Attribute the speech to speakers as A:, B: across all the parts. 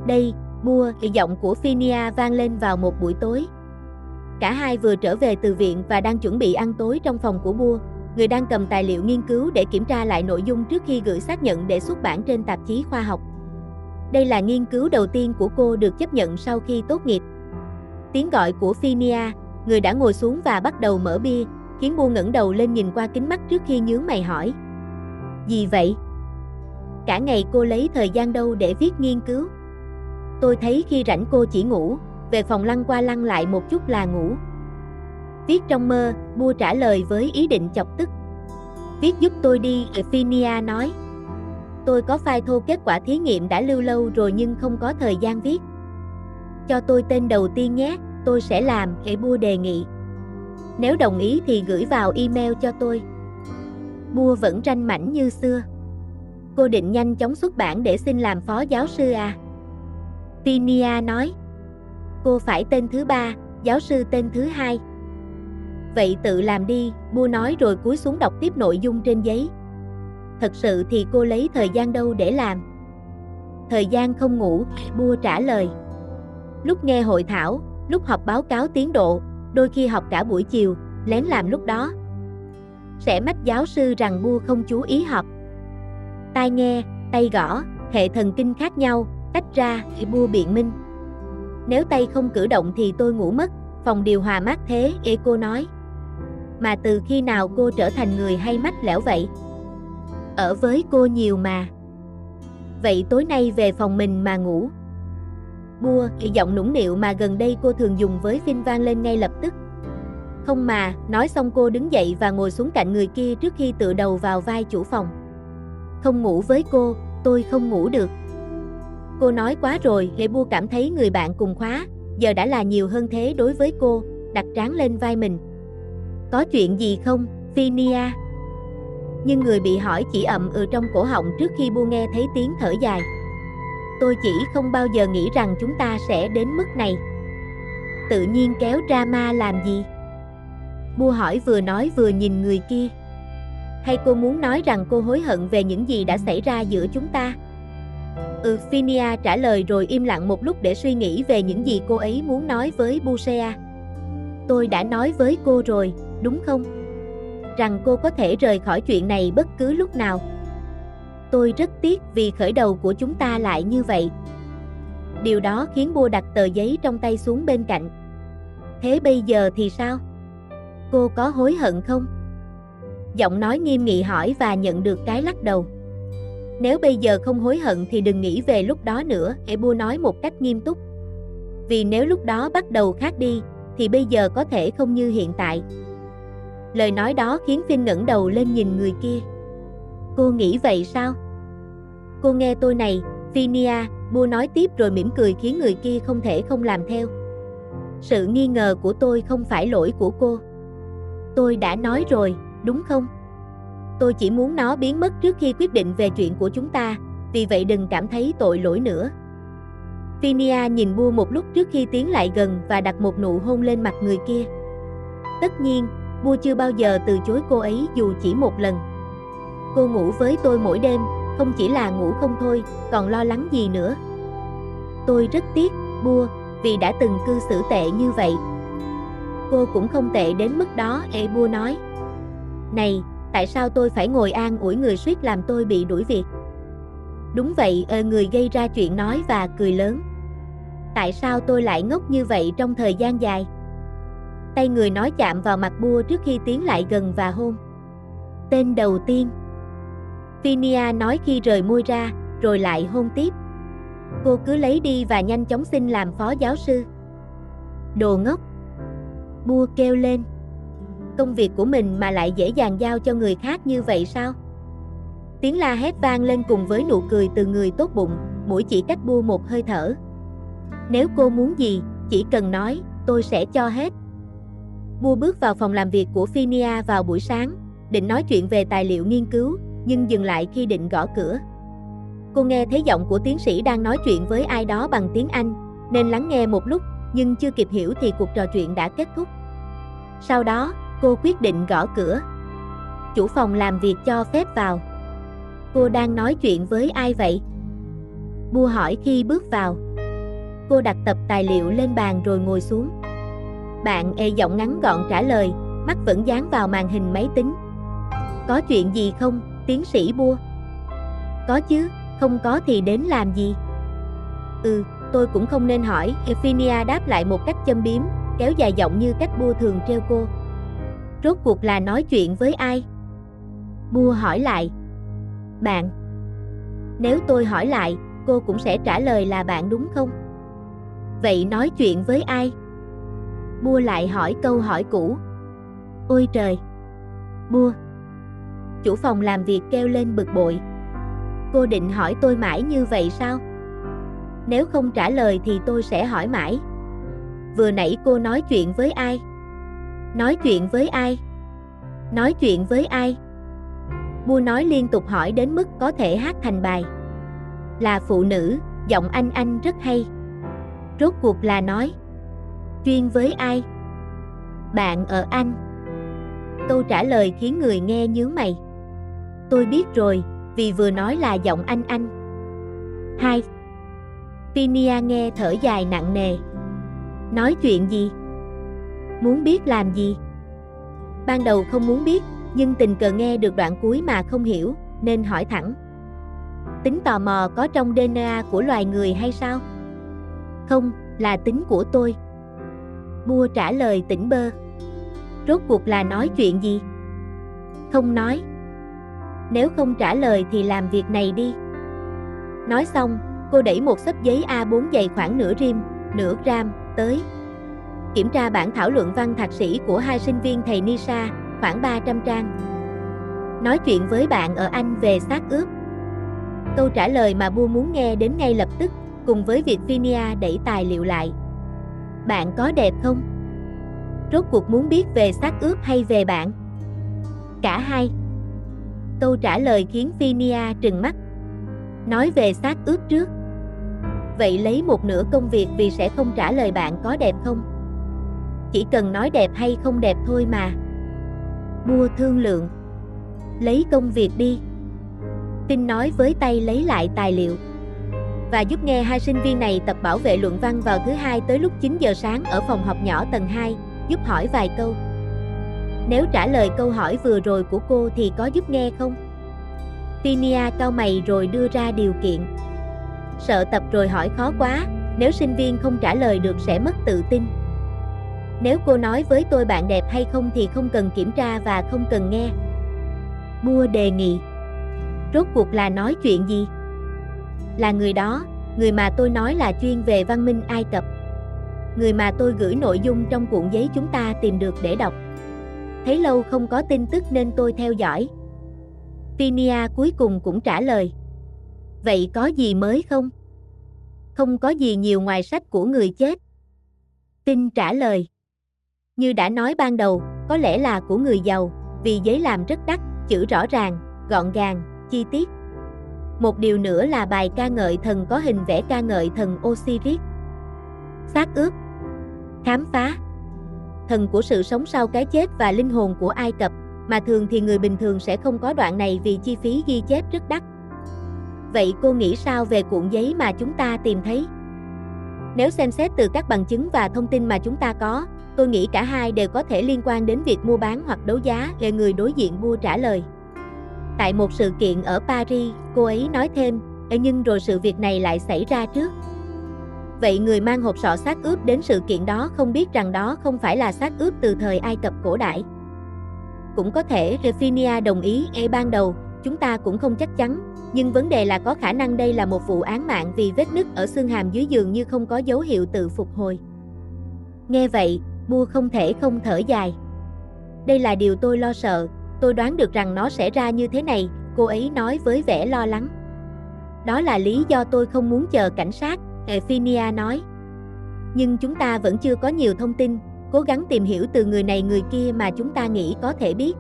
A: Đây, Bua, giọng của Phinia vang lên vào một buổi tối. Cả hai vừa trở về từ viện và đang chuẩn bị ăn tối trong phòng của Bua, người đang cầm tài liệu nghiên cứu để kiểm tra lại nội dung trước khi gửi xác nhận để xuất bản trên tạp chí khoa học. Đây là nghiên cứu đầu tiên của cô được chấp nhận sau khi tốt nghiệp. Tiếng gọi của Phinia, người đã ngồi xuống và bắt đầu mở bia, khiến Bua ngẩng đầu lên nhìn qua kính mắt trước khi nhướng mày hỏi. Gì vậy? Cả ngày cô lấy thời gian đâu để viết nghiên cứu? Tôi thấy khi rảnh cô chỉ ngủ, về phòng lăn qua lăn lại một chút là ngủ. Viết trong mơ, Bua trả lời với ý định chọc tức. Viết giúp tôi đi, Phinia nói. Tôi có file thô kết quả thí nghiệm đã lưu lâu rồi nhưng không có thời gian viết. Cho tôi tên đầu tiên nhé, tôi sẽ làm, Bua đề nghị. Nếu đồng ý thì gửi vào email cho tôi. Bua vẫn ranh mãnh như xưa. Cô định nhanh chóng xuất bản để xin làm phó giáo sư à? Phinia nói. Cô phải tên thứ 3, giáo sư tên thứ 2. Vậy tự làm đi, Bua nói rồi cúi xuống đọc tiếp nội dung trên giấy. Thật sự thì cô lấy thời gian đâu để làm? Thời gian không ngủ, Bua trả lời. Lúc nghe hội thảo, lúc họp báo cáo tiến độ, đôi khi học cả buổi chiều, lén làm lúc đó. Sẽ mách giáo sư rằng Bua không chú ý học. Tai nghe, tay gõ, hệ thần kinh khác nhau, tách ra, Bua biện minh. Nếu tay không cử động thì tôi ngủ mất, phòng điều hòa mát thế, cô nói. Mà từ khi nào cô trở thành người hay mách lẻo vậy? Ở với cô nhiều mà. Vậy tối nay về phòng mình mà ngủ. Bua, giọng nũng nịu mà gần đây cô thường dùng với Finn vang lên ngay lập tức. Không mà, nói xong cô đứng dậy và ngồi xuống cạnh người kia trước khi tựa đầu vào vai chủ phòng. Không ngủ với cô, tôi không ngủ được. Cô nói quá rồi, Bua cảm thấy người bạn cùng khóa, giờ đã là nhiều hơn thế đối với cô, đặt trán lên vai mình. Có chuyện gì không, Phinia? Nhưng người bị hỏi chỉ ậm ừ trong cổ họng trước khi Bua nghe thấy tiếng thở dài. Tôi chỉ không bao giờ nghĩ rằng chúng ta sẽ đến mức này. Tự nhiên kéo drama làm gì? Bua hỏi vừa nói vừa nhìn người kia. Hay cô muốn nói rằng cô hối hận về những gì đã xảy ra giữa chúng ta? Phinia trả lời rồi im lặng một lúc để suy nghĩ về những gì cô ấy muốn nói với Busea. Tôi đã nói với cô rồi, đúng không? Rằng cô có thể rời khỏi chuyện này bất cứ lúc nào. Tôi rất tiếc vì khởi đầu của chúng ta lại như vậy. Điều đó khiến Bua đặt tờ giấy trong tay xuống bên cạnh. Thế bây giờ thì sao? Cô có hối hận không? Giọng nói nghiêm nghị hỏi và nhận được cái lắc đầu. Nếu bây giờ không hối hận thì đừng nghĩ về lúc đó nữa, Bua nói một cách nghiêm túc. Vì nếu lúc đó bắt đầu khác đi, thì bây giờ có thể không như hiện tại. Lời nói đó khiến Finn ngẩng đầu lên nhìn người kia. Cô nghĩ vậy sao? Cô nghe tôi này, Phinia, Bua nói tiếp rồi mỉm cười khiến người kia không thể không làm theo. Sự nghi ngờ của tôi không phải lỗi của cô. Tôi đã nói rồi, đúng không? Tôi chỉ muốn nó biến mất trước khi quyết định về chuyện của chúng ta, vì vậy đừng cảm thấy tội lỗi nữa. Phinia nhìn Bua một lúc trước khi tiến lại gần và đặt một nụ hôn lên mặt người kia. Tất nhiên, Bua chưa bao giờ từ chối cô ấy dù chỉ một lần. Cô ngủ với tôi mỗi đêm, không chỉ là ngủ không thôi, còn lo lắng gì nữa. Tôi rất tiếc, Bua, vì đã từng cư xử tệ như vậy. Cô cũng không tệ đến mức đó, Bua nói. Này, tại sao tôi phải ngồi an ủi người suýt làm tôi bị đuổi việc? Đúng vậy, người gây ra chuyện nói và cười lớn. Tại sao tôi lại ngốc như vậy trong thời gian dài? Tay người nói chạm vào mặt Bua trước khi tiến lại gần và hôn. Tên đầu tiên. Phinia nói khi rời môi ra, rồi lại hôn tiếp. Cô cứ lấy đi và nhanh chóng xin làm phó giáo sư. Đồ ngốc. Bua kêu lên. Công việc của mình mà lại dễ dàng giao cho người khác như vậy sao? Tiếng la hét vang lên cùng với nụ cười từ người tốt bụng, mũi chỉ cách Bua một hơi thở. Nếu cô muốn gì, chỉ cần nói, tôi sẽ cho hết. Bua bước vào phòng làm việc của Phinia vào buổi sáng, định nói chuyện về tài liệu nghiên cứu, nhưng dừng lại khi định gõ cửa. Cô nghe thấy giọng của tiến sĩ đang nói chuyện với ai đó bằng tiếng Anh, nên lắng nghe một lúc, nhưng chưa kịp hiểu thì cuộc trò chuyện đã kết thúc. Sau đó, cô quyết định gõ cửa. Chủ phòng làm việc cho phép vào. Cô đang nói chuyện với ai vậy? Bua hỏi khi bước vào. Cô đặt tập tài liệu lên bàn rồi ngồi xuống. Bạn giọng ngắn gọn trả lời, mắt vẫn dán vào màn hình máy tính. Có chuyện gì không, tiến sĩ Bua? Có chứ, không có thì đến làm gì? Tôi cũng không nên hỏi, Phinia đáp lại một cách châm biếm, kéo dài giọng như cách Bua thường trêu cô. Rốt cuộc là nói chuyện với ai? Bua hỏi lại. Bạn. Nếu tôi hỏi lại, cô cũng sẽ trả lời là bạn đúng không? Vậy nói chuyện với ai? Bua lại hỏi câu hỏi cũ. Ôi trời! Bua! Chủ phòng làm việc kêu lên bực bội. Cô định hỏi tôi mãi như vậy sao? Nếu không trả lời thì tôi sẽ hỏi mãi. Vừa nãy cô nói chuyện với ai? Nói chuyện với ai? Nói chuyện với ai? Bua nói liên tục hỏi đến mức có thể hát thành bài. Là phụ nữ, giọng anh rất hay. Rốt cuộc là nói chuyên với ai? Bạn ở Anh. Câu trả lời khiến người nghe nhướng mày. Tôi biết rồi, vì vừa nói là giọng anh. 2. Phinia nghe thở dài nặng nề. Nói chuyện gì? Muốn biết làm gì? Ban đầu không muốn biết, nhưng tình cờ nghe được đoạn cuối mà không hiểu, nên hỏi thẳng. Tính tò mò có trong DNA của loài người hay sao? Không, là tính của tôi. Bua trả lời tỉnh bơ. Rốt cuộc là nói chuyện gì? Không nói. Nếu không trả lời thì làm việc này đi. Nói xong, cô đẩy một xấp giấy A4 dày khoảng nửa gram, tới. Kiểm tra bản thảo luận văn thạc sĩ của hai sinh viên thầy Nisha, khoảng 300 trang. Nói chuyện với bạn ở Anh về xác ướp. Câu trả lời mà Bua muốn nghe đến ngay lập tức, cùng với việc Phinia đẩy tài liệu lại. Bạn có đẹp không? Rốt cuộc muốn biết về xác ướp hay về bạn? Cả hai. Câu trả lời khiến Phinia trừng mắt. Nói về xác ướp trước. Vậy lấy một nửa công việc vì sẽ không trả lời bạn có đẹp không? Chỉ cần nói đẹp hay không đẹp thôi mà. Bua thương lượng. Lấy công việc đi. Tin nói với tay lấy lại tài liệu. Và giúp nghe hai sinh viên này tập bảo vệ luận văn vào thứ Hai tới lúc 9 giờ sáng ở phòng họp nhỏ tầng 2, giúp hỏi vài câu. Nếu trả lời câu hỏi vừa rồi của cô thì có giúp nghe không? Phinia cau mày rồi đưa ra điều kiện. Sợ tập rồi hỏi khó quá, nếu sinh viên không trả lời được sẽ mất tự tin. Nếu cô nói với tôi bạn đẹp hay không thì không cần kiểm tra và không cần nghe. Bua đề nghị. Rốt cuộc là nói chuyện gì? Là người đó, người mà tôi nói là chuyên về văn minh Ai Cập. Người mà tôi gửi nội dung trong cuộn giấy chúng ta tìm được để đọc. Thấy lâu không có tin tức nên tôi theo dõi. Phinia cuối cùng cũng trả lời. Vậy có gì mới không? Không có gì nhiều ngoài sách của người chết. Tin trả lời. Như đã nói ban đầu, có lẽ là của người giàu, vì giấy làm rất đắt, chữ rõ ràng, gọn gàng, chi tiết. Một điều nữa là bài ca ngợi thần có hình vẽ ca ngợi thần Osiris. Xác ướp. Khám phá. Thần của sự sống sau cái chết và linh hồn của Ai Cập, mà thường thì người bình thường sẽ không có đoạn này vì chi phí ghi chép rất đắt. Vậy cô nghĩ sao về cuộn giấy mà chúng ta tìm thấy? Nếu xem xét từ các bằng chứng và thông tin mà chúng ta có, tôi nghĩ cả hai đều có thể liên quan đến việc mua bán hoặc đấu giá. Người đối diện Bua trả lời. Tại một sự kiện ở Paris, cô ấy nói thêm, nhưng rồi sự việc này lại xảy ra trước. Vậy người mang hộp sọ xác ướp đến sự kiện đó không biết rằng đó không phải là xác ướp từ thời Ai Cập cổ đại. Cũng có thể, Phinia đồng ý, ban đầu, chúng ta cũng không chắc chắn, nhưng vấn đề là có khả năng đây là một vụ án mạng vì vết nứt ở xương hàm dưới dường như không có dấu hiệu tự phục hồi. Nghe vậy, Bua không thể không thở dài. Đây là điều tôi lo sợ, tôi đoán được rằng nó sẽ ra như thế này, cô ấy nói với vẻ lo lắng. Đó là lý do tôi không muốn chờ cảnh sát, Phinia nói. Nhưng chúng ta vẫn chưa có nhiều thông tin, cố gắng tìm hiểu từ người này người kia mà chúng ta nghĩ có thể biết.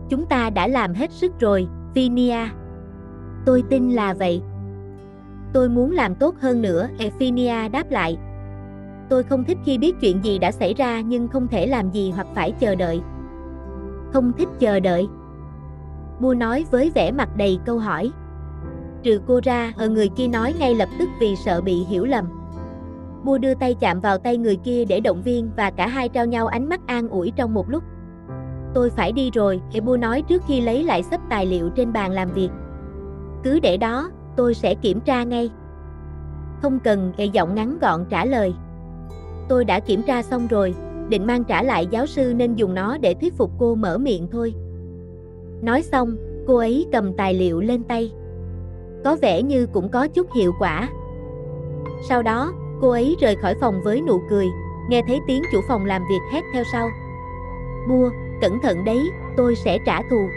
A: Chúng ta đã làm hết sức rồi, Phinia. Tôi tin là vậy. Tôi muốn làm tốt hơn nữa, Phinia đáp lại. Tôi không thích khi biết chuyện gì đã xảy ra nhưng không thể làm gì hoặc phải chờ đợi. Không thích chờ đợi. Bua nói với vẻ mặt đầy câu hỏi. Trừ cô ra, người kia nói ngay lập tức vì sợ bị hiểu lầm. Bua đưa tay chạm vào tay người kia để động viên và cả hai trao nhau ánh mắt an ủi trong một lúc. Tôi phải đi rồi, Bua nói trước khi lấy lại xấp tài liệu trên bàn làm việc. Cứ để đó, tôi sẽ kiểm tra ngay. Không cần, giọng ngắn gọn trả lời. Tôi đã kiểm tra xong rồi, định mang trả lại giáo sư nên dùng nó để thuyết phục cô mở miệng thôi. Nói xong, cô ấy cầm tài liệu lên tay. Có vẻ như cũng có chút hiệu quả. Sau đó, cô ấy rời khỏi phòng với nụ cười, nghe thấy tiếng chủ phòng làm việc hét theo sau. Bua, cẩn thận đấy, tôi sẽ trả thù.